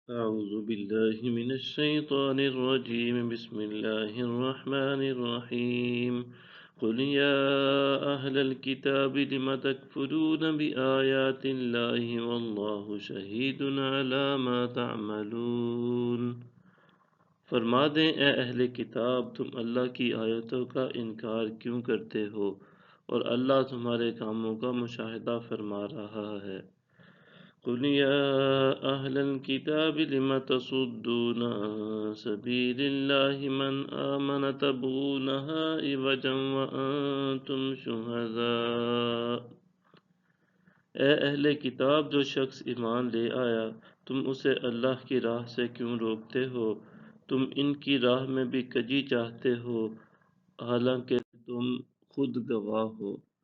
أعوذ بالله من الشيطان الرجيم بسم الله الرحمن الرحيم قل يا أهل الكتاب لم تكفرون بآيات الله والله شهيد على ما تعملون۔ فرما دیں اے اہل کتاب، تم اللہ کی آیتوں کا انکار کیوں کرتے ہو اور اللہ تمہارے کاموں کا مشاہدہ فرما رہا ہے۔ قل يا أهل الكتاب لم تصدون عن سبيل الله من آمن تبغونها عوجا وأنتم شهداء۔ اے اہل کتاب، جو شخص ایمان لے آیا تم اسے اللہ کی راہ سے کیوں روکتے ہو؟ تم ان کی راہ میں بھی کجی چاہتے ہو حالانکہ تم خود گواہ ہو۔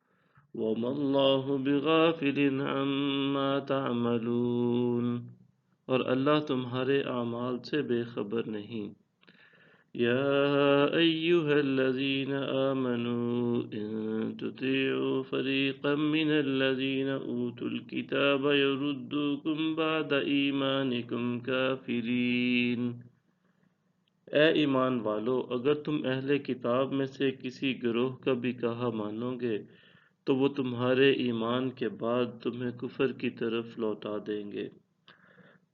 وَمَا اللَّهُ بِغَافِلٍ عَمَّا تَعْمَلُونَ، اور اللہ تمہارے اعمال سے بے خبر نہیں۔ يَا أَيُّهَا الَّذِينَ آمَنُوا إِن تُطِيعُوا فَرِيقًا مِّنَ الَّذِينَ أُوتُوا الْكِتَابَ يَرُدُّوكُمْ بَعْدَ إِيمَانِكُمْ كَافِرِينَ۔ اے ایمان والو، اگر تم اہل کتاب میں سے کسی گروہ کا بھی کہا مانو گے تو وہ تمہارے ایمان کے بعد تمہیں کفر کی طرف لوٹا دیں گے۔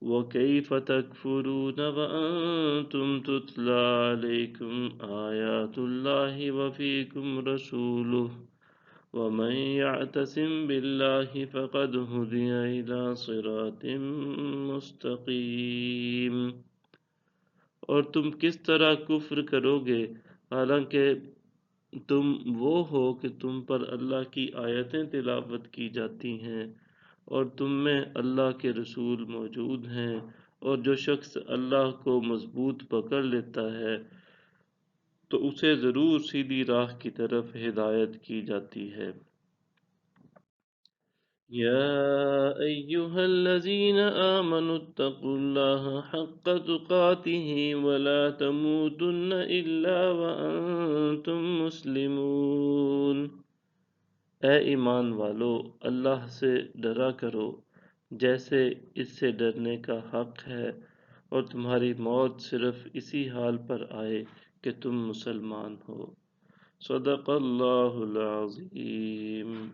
وَكَيْفَ تَكْفُرُونَ وَأَنْتُمْ تُتْلَى عَلَيْكُمْ آيَاتُ اللَّهِ وَفِيكُمْ رَسُولُهُ وَمَنْ يَعْتَصِمْ بِاللَّهِ فَقَدْ هُدِيَ إِلَى صِرَاطٍ مُسْتَقِيمٍ۔ اور تم کس طرح کفر کرو گے حالانکہ تم وہ ہو کہ تم پر اللہ کی آیتیں تلاوت کی جاتی ہیں اور تم میں اللہ کے رسول موجود ہیں، اور جو شخص اللہ کو مضبوط پکڑ لیتا ہے تو اسے ضرور سیدھی راہ کی طرف ہدایت کی جاتی ہے۔ يا أيها الذين آمنوا اتقوا الله حق تقاته ولا تموتن إلا وأنتم مسلمون۔ اے ایمان والو، اللہ سے ڈرا کرو جیسے اس سے ڈرنے کا حق ہے، اور تمہاری موت صرف اسی حال پر آئے کہ تم مسلمان ہو۔ صدق اللہ العظیم۔